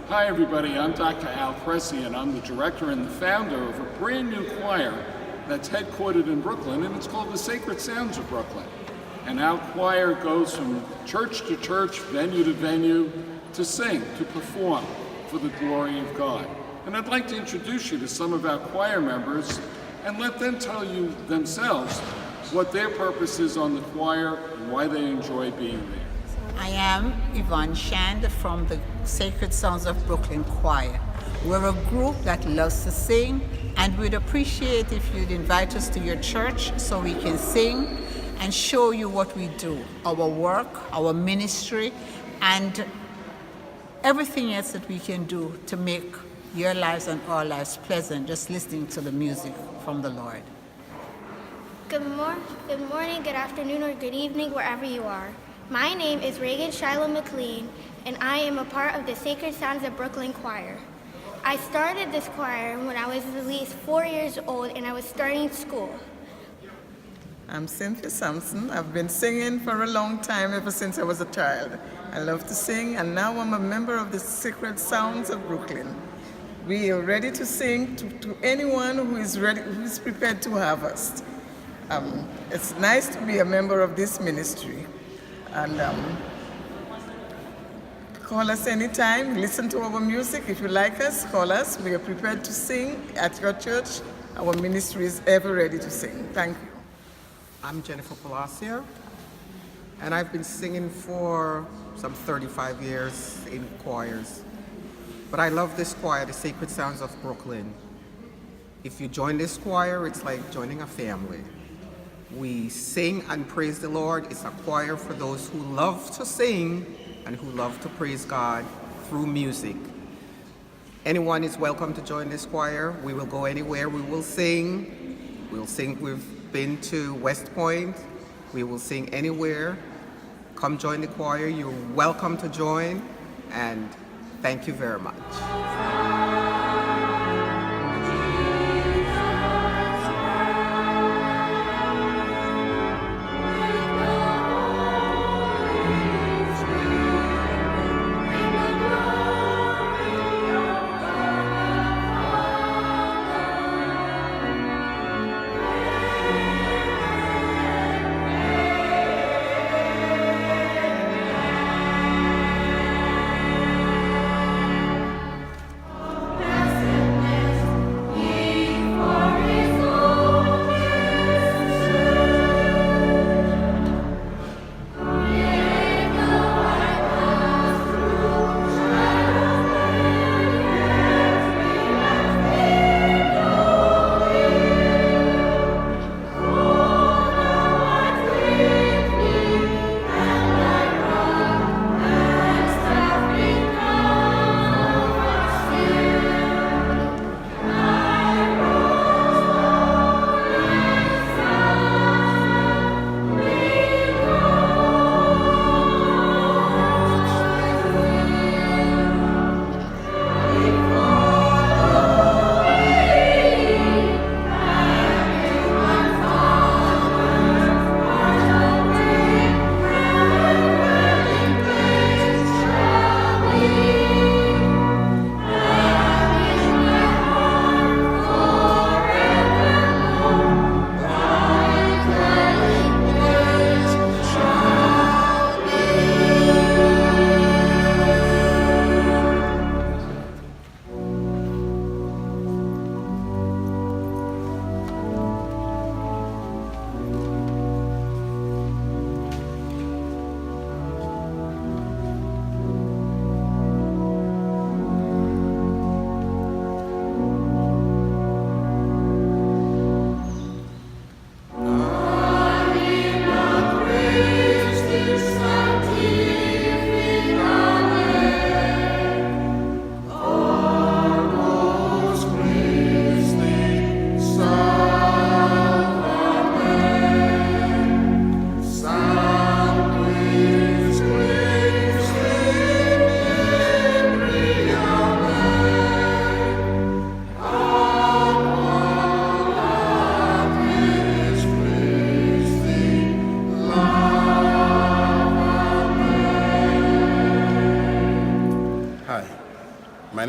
Hi everybody, I'm Dr. Al Cressy and I'm the director and the founder of a brand new choir that's headquartered in Brooklyn, and it's called the Sacred Sounds of Brooklyn. And our choir goes from church to church, venue to venue, to sing, to perform for the glory of God. And I'd like to introduce you to some of our choir members and let them tell you themselves what their purpose is on the choir and why they enjoy being there. I am Yvonne Shand from the Sacred Sounds of Brooklyn Choir. We're a group that loves to sing, and we'd appreciate if you'd invite us to your church so we can sing and show you what we do, our work, our ministry, and everything else that we can do to make your lives and our lives pleasant, just listening to the music from the Lord. Good morning, good afternoon, or good evening, wherever you are. My name is Reagan Shiloh McLean, and I am a part of the Sacred Sounds of Brooklyn Choir. I started this choir when I was at least 4 years old and I was starting school. I'm Cynthia Sampson. I've been singing for a long time, ever since I was a child. I love to sing, and now I'm a member of the Sacred Sounds of Brooklyn. We are ready to sing to anyone who is ready, who is prepared to have us. It's nice to be a member of this ministry. And call us anytime, listen to our music. If you like us, call us. We are prepared to sing at your church. Our ministry is ever ready to sing. Thank you. I'm Jennifer Palacio, and I've been singing for some 35 years in choirs. But I love this choir, the Sacred Sounds of Brooklyn. If you join this choir, it's like joining a family. We sing and praise the Lord. It's a choir for those who love to sing and who love to praise God through music. Anyone is welcome to join this choir. We will go anywhere. We will sing. We'll sing. We've been to West Point. We will sing anywhere. Come join the choir. You're welcome to join, and thank you very much.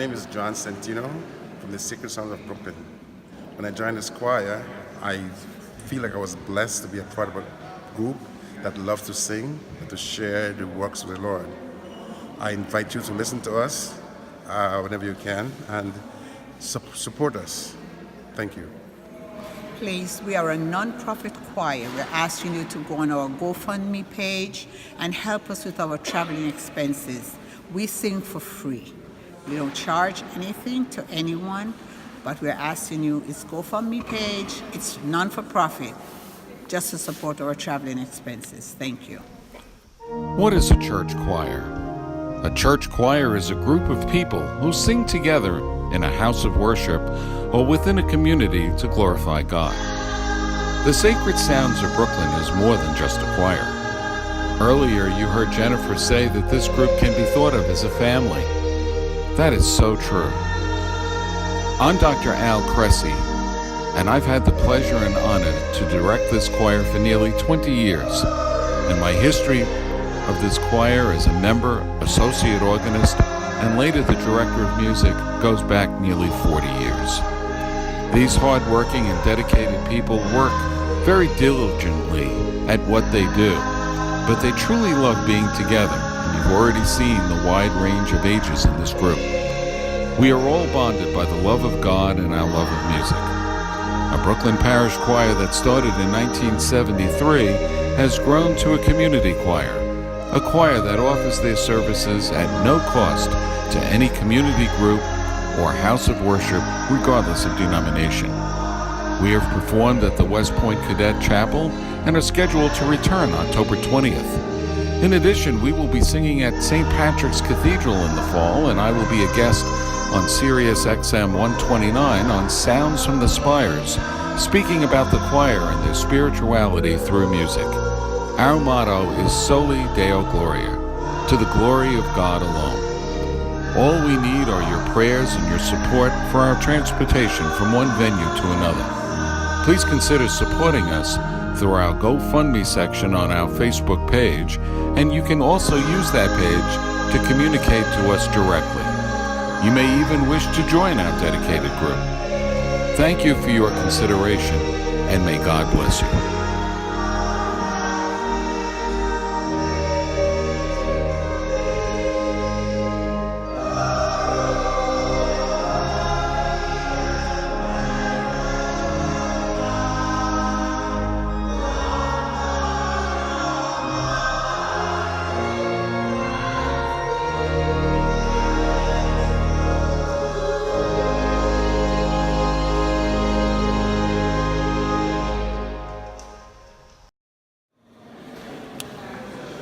name is John Centino from the Sacred Sounds of Brooklyn. When I joined this choir, I feel like I was blessed to be a part of a group that loves to sing and to share the works of the Lord. I invite you to listen to us whenever you can and support us. Thank you. Please, we are a non-profit choir. We're asking you to go on our GoFundMe page and help us with our traveling expenses. We sing for free. We don't charge anything to anyone, but we're asking you, it's GoFundMe page, it's non-for-profit, just to support our traveling expenses. Thank you. What is a church choir? A church choir is a group of people who sing together in a house of worship or within a community to glorify God. The Sacred Sounds of Brooklyn is more than just a choir. Earlier, you heard Jennifer say that this group can be thought of as a family. That is so true. I'm Dr. Al Cressy, and I've had the pleasure and honor to direct this choir for nearly 20 years. And my history of this choir as a member, associate organist, and later the director of music goes back nearly 40 years. These hard-working and dedicated people work very diligently at what they do, but they truly love being together, and you've already seen the wide range of ages in this group. We are all bonded by the love of God and our love of music. A Brooklyn Parish choir that started in 1973 has grown to a community choir, a choir that offers their services at no cost to any community group or house of worship, regardless of denomination. We have performed at the West Point Cadet Chapel and are scheduled to return October 20th. In addition, we will be singing at St. Patrick's Cathedral in the fall, and I will be a guest on Sirius XM 129 on Sounds from the Spires, speaking about the choir and their spirituality through music. Our motto is Soli Deo Gloria, to the glory of God alone. All we need are your prayers and your support for our transportation from one venue to another. Please consider supporting us through our GoFundMe section on our Facebook page, and you can also use that page to communicate to us directly. You may even wish to join our dedicated group. Thank you for your consideration, and may God bless you.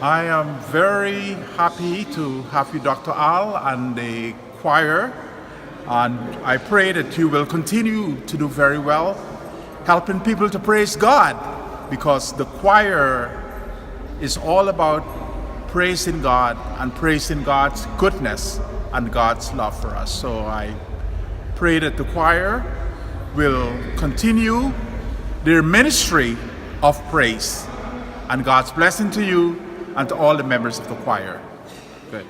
I am very happy to have you, Dr. Al, and the choir, and I pray that you will continue to do very well, helping people to praise God, because the choir is all about praising God and praising God's goodness and God's love for us. So I pray that the choir will continue their ministry of praise, and God's blessing to you and to all the members of the choir. Good.